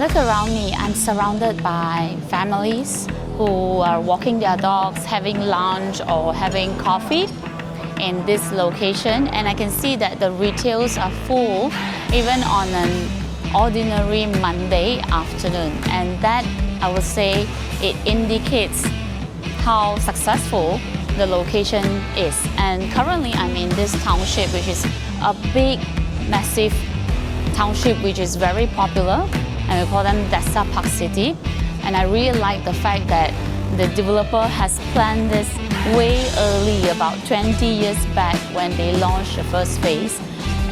Look around me, I'm surrounded by families who are walking their dogs, having lunch or having coffee in this location, and I can see that the retails are full even on an ordinary Monday afternoon, and that, I would say, it indicates how successful the location is. And currently I'm in this township, which is a big, massive township which is very popular, and we call them Desa ParkCity. And I really like the fact that the developer has planned this way early, about 20 years back when they launched the first phase.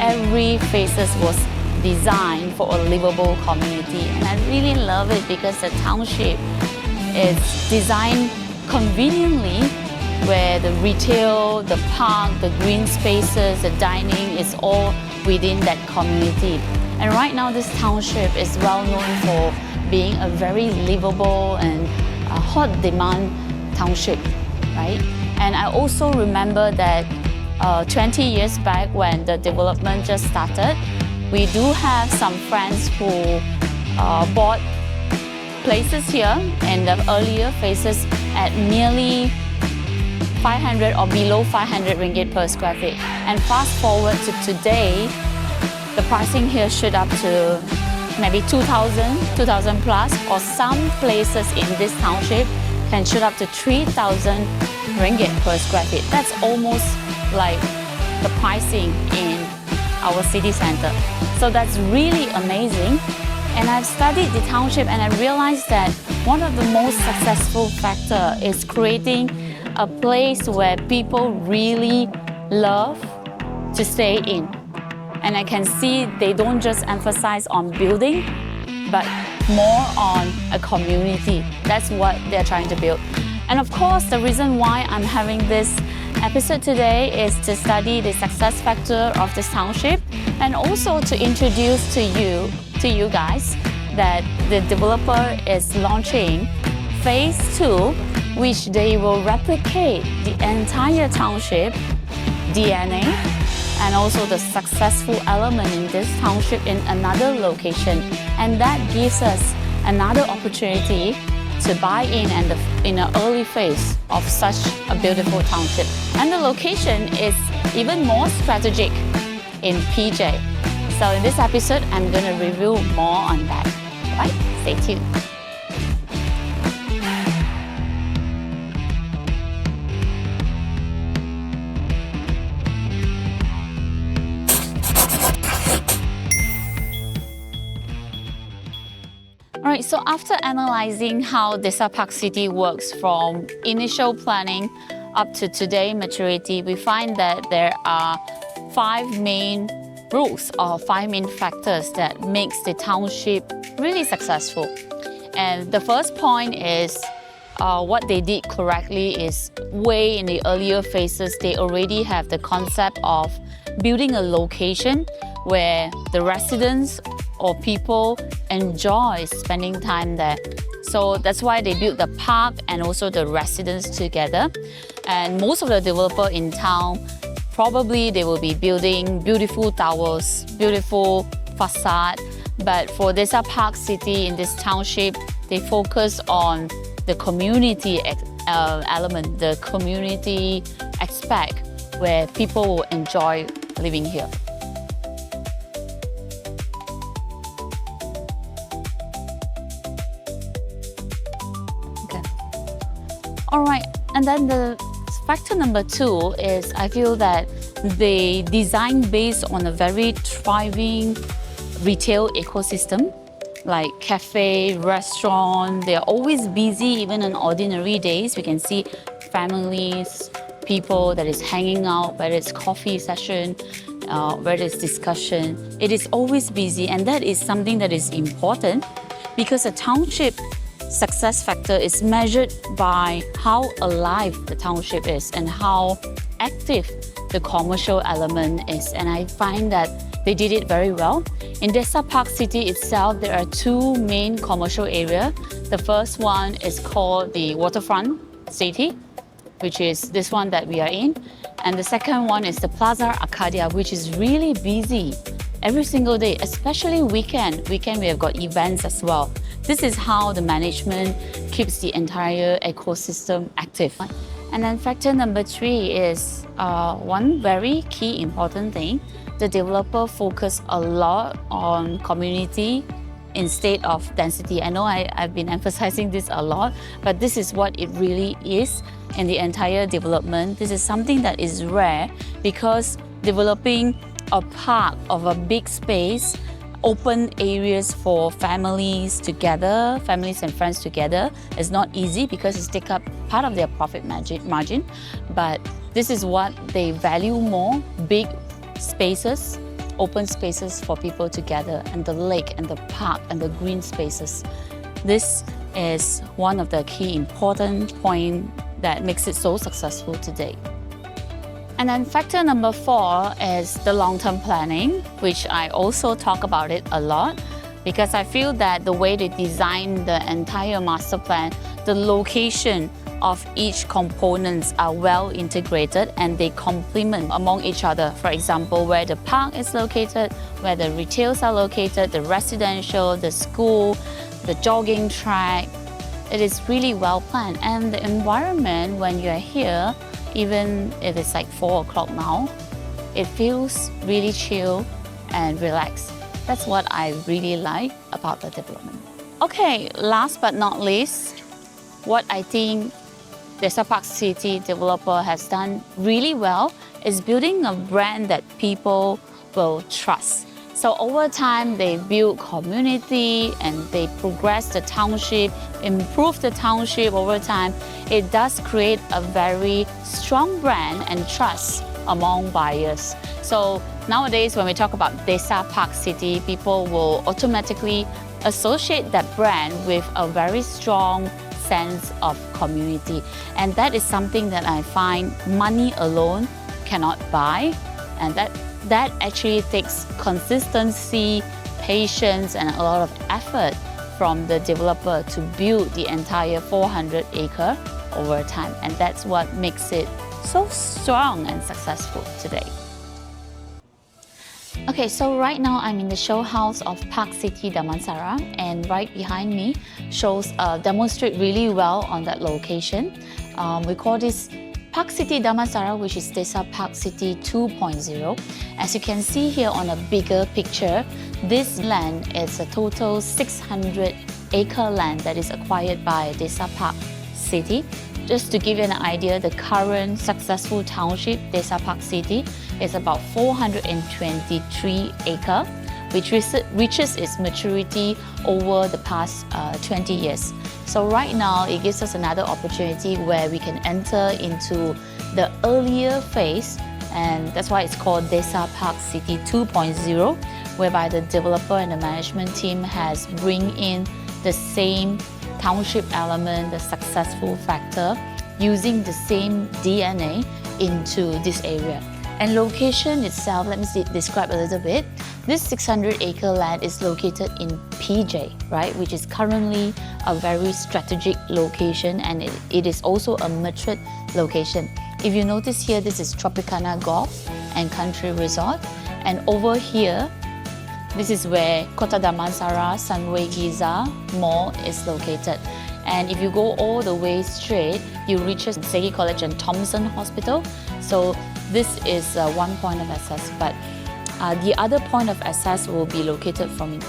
Every phase was designed for a livable community, and I really love it because the township is designed conveniently, where the retail, the park, the green spaces, the dining is all within that community. And right now this township is well known for being a very livable and a hot demand township, right? And I also remember that 20 years back when the development just started, we do have some friends who bought places here in the earlier phases at nearly 500 or below 500 ringgit per square feet. And fast forward to today, the pricing here shoot up to maybe 2,000, 2,000 plus, or some places in this township can shoot up to 3,000 ringgit per square feet. That's almost like the pricing in our city center. So that's really amazing. And I've studied the township and I realized that one of the most successful factor is creating a place where people really love to stay in. And I can see they don't just emphasize on building, but more on a community. That's what they're trying to build. And of course, the reason why I'm having this episode today is to study the success factor of this township, and also to introduce to you guys that the developer is launching phase 2, which they will replicate the entire township DNA and also the successful element in this township in another location. And that gives us another opportunity to buy in an early phase of such a beautiful township. And the location is even more strategic in PJ. So in this episode, I'm going to review more on that. Right? Stay tuned. Alright, so after analyzing how Desa ParkCity works from initial planning up to today maturity, we find that there are 5 main rules or 5 main factors that makes the township really successful. And the first point is what they did correctly is way in the earlier phases, they already have the concept of building a location where the residents or people enjoy spending time there. So that's why they built the park and also the residents together. And most of the developer in town, probably they will be building beautiful towers, beautiful facade. But for Desa ParkCity in this township, they focus on the community element, the community aspect where people will enjoy living here. All right, and then the factor number 2 is I feel that they design based on a very thriving retail ecosystem, like cafe, restaurant. They're always busy even on ordinary days. We can see families, people that is hanging out, whether it's coffee session, whether it's discussion. It is always busy, and that is something that is important because a township success factor is measured by how alive the township is and how active the commercial element is. And I find that they did it very well. In Desa ParkCity itself, there are 2 main commercial areas. The first one is called the Waterfront City, which is this one that we are in. And the second one is the Plaza Arcadia, which is really busy every single day, especially weekend. Weekend we have got events as well. This is how the management keeps the entire ecosystem active. And then factor number 3 is one very key important thing. The developer focus a lot on community instead of density. I know I've been emphasizing this a lot, but this is what it really is in the entire development. This is something that is rare because developing a park of a big space, open areas for families together, families and friends together, is not easy because it's take up part of their profit margin. But this is what they value more, big spaces, open spaces for people together, and the lake and the park and the green spaces. This is one of the key important points that makes it so successful today. And then factor number 4 is the long-term planning, which I also talk about it a lot because I feel that the way they design the entire master plan, the location of each components are well integrated and they complement among each other. For example, where the park is located, where the retails are located, the residential, the school, the jogging track. It is really well planned. And the environment when you're here, even if it's like 4 o'clock now, it feels really chill and relaxed. That's what I really like about the development. Okay, last but not least, what I think Desa ParkCity developer has done really well is building a brand that people will trust. So over time, they build community and they progress the township, improve the township over time. It does create a very strong brand and trust among buyers. So nowadays, when we talk about Desa ParkCity, people will automatically associate that brand with a very strong sense of community. And that is something that I find money alone cannot buy. And that actually takes consistency, patience, and a lot of effort from the developer to build the entire 400 acre over time. And that's what makes it so strong and successful today. Okay, so right now I'm in the show house of ParkCity Damansara, and right behind me shows demonstrate really well on that location. We call this ParkCity Damansara, which is Desa ParkCity 2.0. As you can see here on a bigger picture, this land is a total 600 acre land that is acquired by Desa ParkCity. Just to give you an idea, the current successful township, Desa ParkCity, is about 423 acre, which reaches its maturity over the past 20 years. So right now, it gives us another opportunity where we can enter into the earlier phase, and that's why it's called Desa ParkCity 2.0, whereby the developer and the management team has bring in the same township element, the successful factor, using the same DNA into this area. And location itself, let me describe a little bit. This 600 acre land is located in PJ, right, which is currently a very strategic location, and it is also a matured location. If you notice here, this is Tropicana Golf and Country Resort, and over here, this is where Kota Damansara Sunway Giza Mall is located. And if you go all the way straight, you reach Segi College and Thomson Hospital. So this is one point of access, but the other point of access will be located from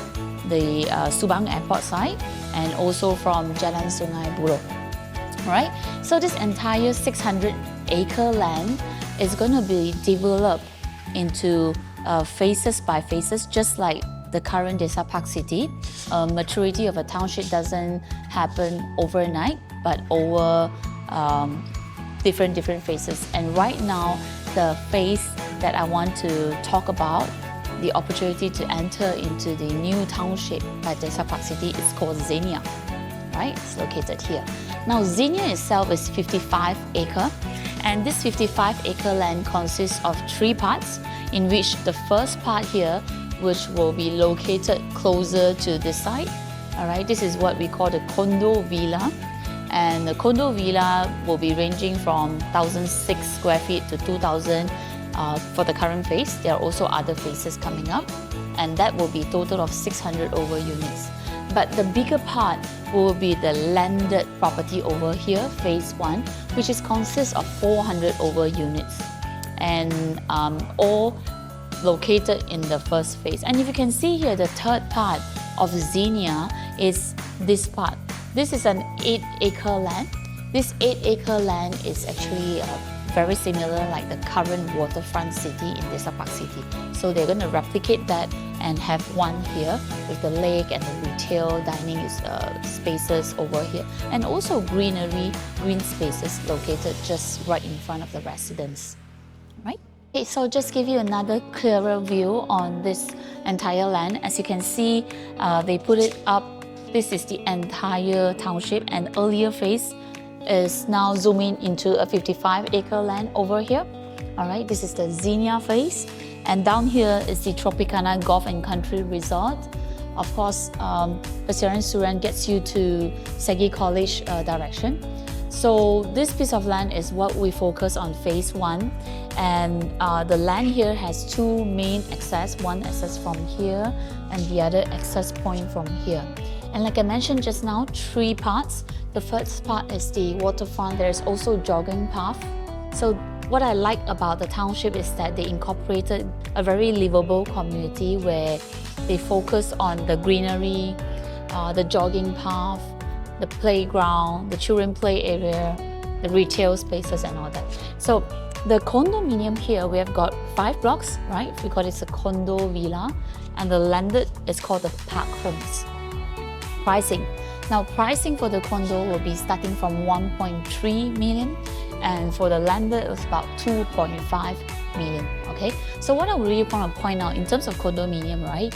the Subang Airport side and also from Jalan Sungai Buloh. Right? So this entire 600 acre land is going to be developed into phases by phases, just like the current Desa ParkCity. Maturity of a township doesn't happen overnight, but over different phases. And right now, the phase that I want to talk about, the opportunity to enter into the new township by Desa ParkCity, is called Zenia. Right? It's located here. Now, Zenia itself is 55 acre, and this 55 acre land consists of 3 parts, in which the first part here, which will be located closer to this side. All right, this is what we call the Condovilla. And the Condovilla will be ranging from 1,006 square feet to 2,000 for the current phase. There are also other phases coming up. and that will be total of 600 over units. But the bigger part will be the landed property over here, phase 1, which consists of 400 over units, and all located in the first phase. And if you can see here, the third part of Zenia is this part. This is an 8-acre land. This 8-acre land is actually very similar like the current waterfront city in Desa ParkCity. So they're going to replicate that and have one here with the lake and the retail dining spaces over here, and also green spaces located just right in front of the residence, right? Okay, so just give you another clearer view on this entire land. As you can see, they put it up. This is the entire township, and earlier phase is now zooming into a 55-acre land over here. All right, this is the Zenia phase, and down here is the Tropicana Golf and Country Resort. Of course, Pasir Suran gets you to Segi College direction. So this piece of land is what we focus on phase 1, and the land here has two main access, one access from here and the other access point from here. And like I mentioned just now, 3 parts. The first part is the waterfront. There is also jogging path. So what I like about the township is that they incorporated a very livable community where they focus on the greenery, the jogging path, the playground, the children play area, the retail spaces and all that. So the condominium here, we have got 5 blocks, right? We call it a Condovilla, and the landed is called the Parkhomes. Pricing. Now pricing for the condo will be starting from 1.3 million, and for the landed it's about 2.5 million. Okay, so what I really want to point out in terms of condominium, right,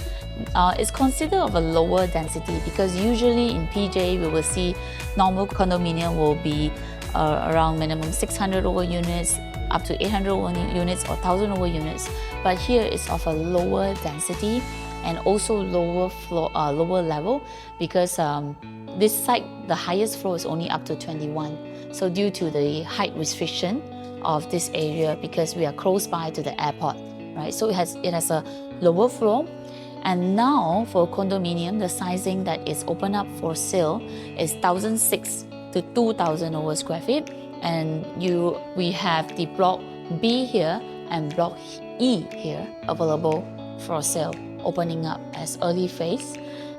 it's considered of a lower density, because usually in PJ we will see normal condominium will be around minimum 600 over units up to 800 over units or 1000 over units, but here it's of a lower density and also lower floor, lower level, because this site, the highest floor is only up to 21. So due to the height restriction of this area, because we are close by to the airport, right? So it has a lower floor. And now for condominium, the sizing that is open up for sale is 1,600 to 2,000 over square feet. And we have the block B here and block E here available for sale, opening up as early phase.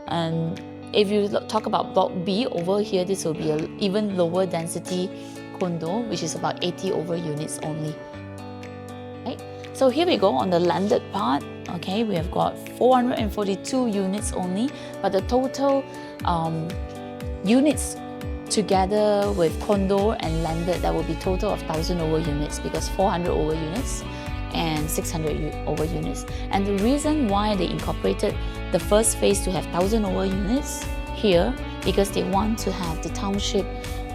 And if you talk about block B over here, this will be an even lower density condo, which is about 80 over units only. Right? So here we go on the landed part. Okay, we have got 442 units only, but the total units together with condo and landed, that will be total of 1,000 over units, because 400 over units and 600 over units. And the reason why they incorporated the first phase to have 1,000 over units here, because they want to have the township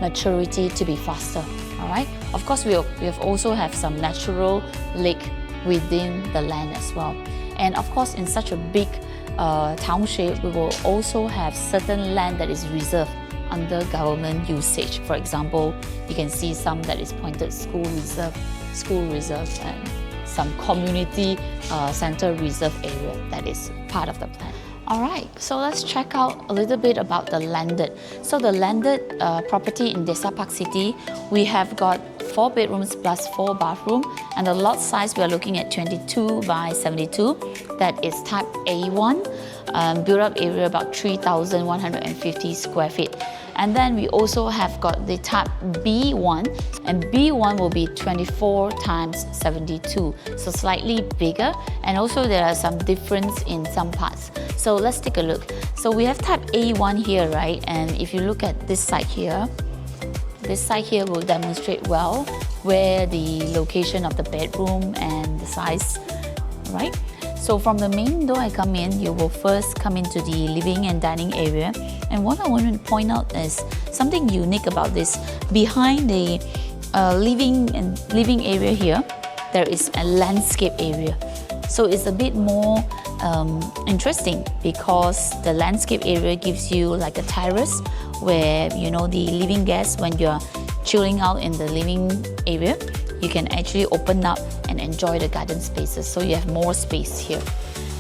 maturity to be faster. All right. Of course, we have also have some natural lake within the land as well. And of course, in such a big township, we will also have certain land that is reserved under government usage. For example, you can see some that is pointed school reserve, and some community center reserve area that is part of the plan. Alright, so let's check out a little bit about the landed. So the landed property in Desa ParkCity, we have got 4 bedrooms plus 4 bathrooms, and the lot size we are looking at 22 by 72. That is type A1, built up area about 3,150 square feet. And then we also have got the type B1, and B1 will be 24 times 72, so slightly bigger, and also there are some difference in some parts. So let's take a look. So we have type A1 here, right? And if you look at this side here, this side here will demonstrate well where the location of the bedroom and the size, right? So from the main door I come in, you will first come into the living and dining area. And what I want to point out is something unique about this. Behind the living area here, there is a landscape area. So it's a bit more interesting, because the landscape area gives you like a terrace where, you know, the living guests, when you're chilling out in the living area, you can actually open up and enjoy the garden spaces, so you have more space here.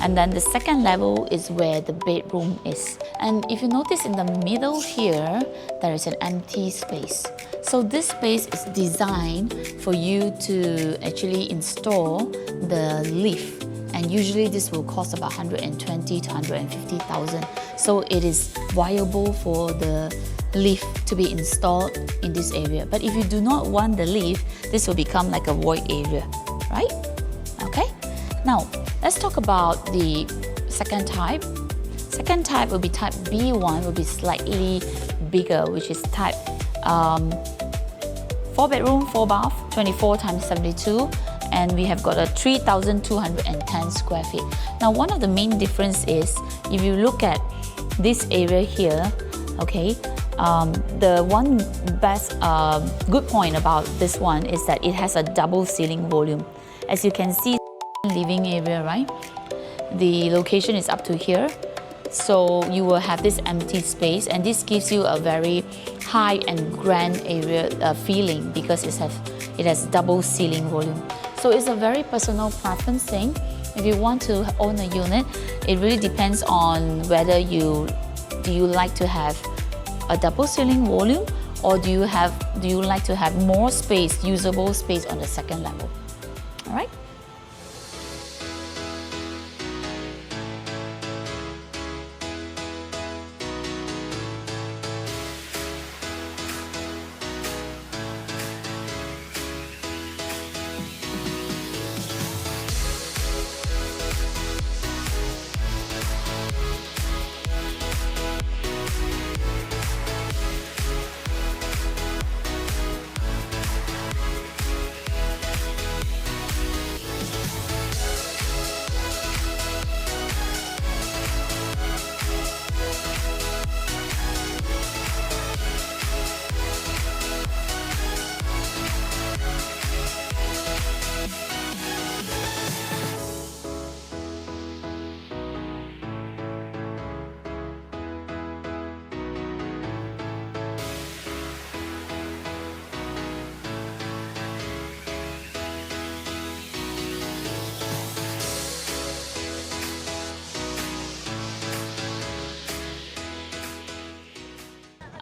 And then the second level is where the bedroom is. And if you notice in the middle here, there is an empty space. So this space is designed for you to actually install the lift. And usually this will cost about 120 to 150,000. So it is viable for the lift to be installed in this area. But if you do not want the lift, this will become like a void area, right? Okay. Now, let's talk about the second type. Second type will be type B1, will be slightly bigger, which is type 4 bedroom, 4 bath, 24 times 72. And we have got a 3,210 square feet. Now, one of the main difference is, if you look at this area here, okay, the one best good point about this one is that it has a double ceiling volume. As you can see, living area, right? The location is up to here. So you will have this empty space, and this gives you a very high and grand area feeling because it has double ceiling volume. So it's a very personal preference thing. If you want to own a unit, it really depends on whether do you like to have a double ceiling volume, or do you like to have more space, usable space on the second level. All right.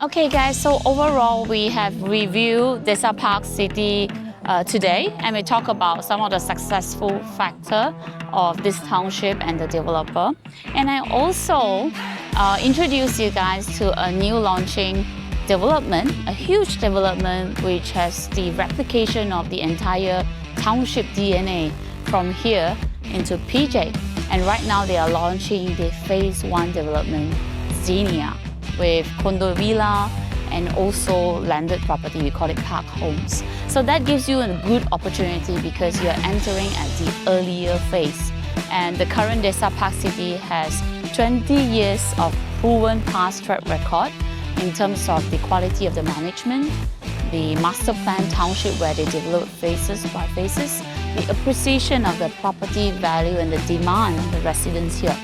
Okay guys, so overall we have reviewed Desa ParkCity today, and we talk about some of the successful factor of this township and the developer. And I also introduce you guys to a new launching development, a huge development which has the replication of the entire township DNA from here into PJ. And right now they are launching the phase 1 development, Zenia, with Condovilla and also landed property, we call it Parkhomes. So that gives you a good opportunity because you're entering at the earlier phase. And the current Desa ParkCity has 20 years of proven past track record in terms of the quality of the management, the master plan township where they develop phases by phases, the appreciation of the property value and the demand of the residents here.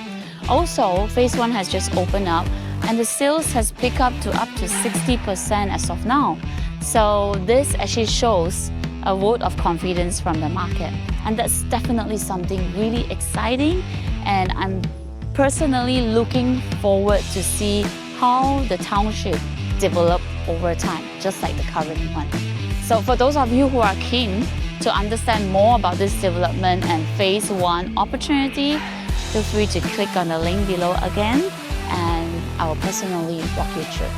Also, phase 1 has just opened up, and the sales has picked up to 60% as of now. So this actually shows a vote of confidence from the market. And that's definitely something really exciting. And I'm personally looking forward to see how the township develop over time, just like the current one. So for those of you who are keen to understand more about this development and phase 1 opportunity, feel free to click on the link below again, and I will personally walk you through.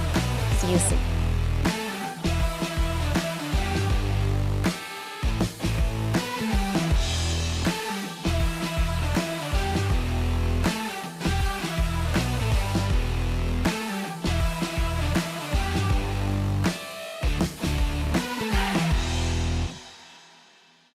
See you soon.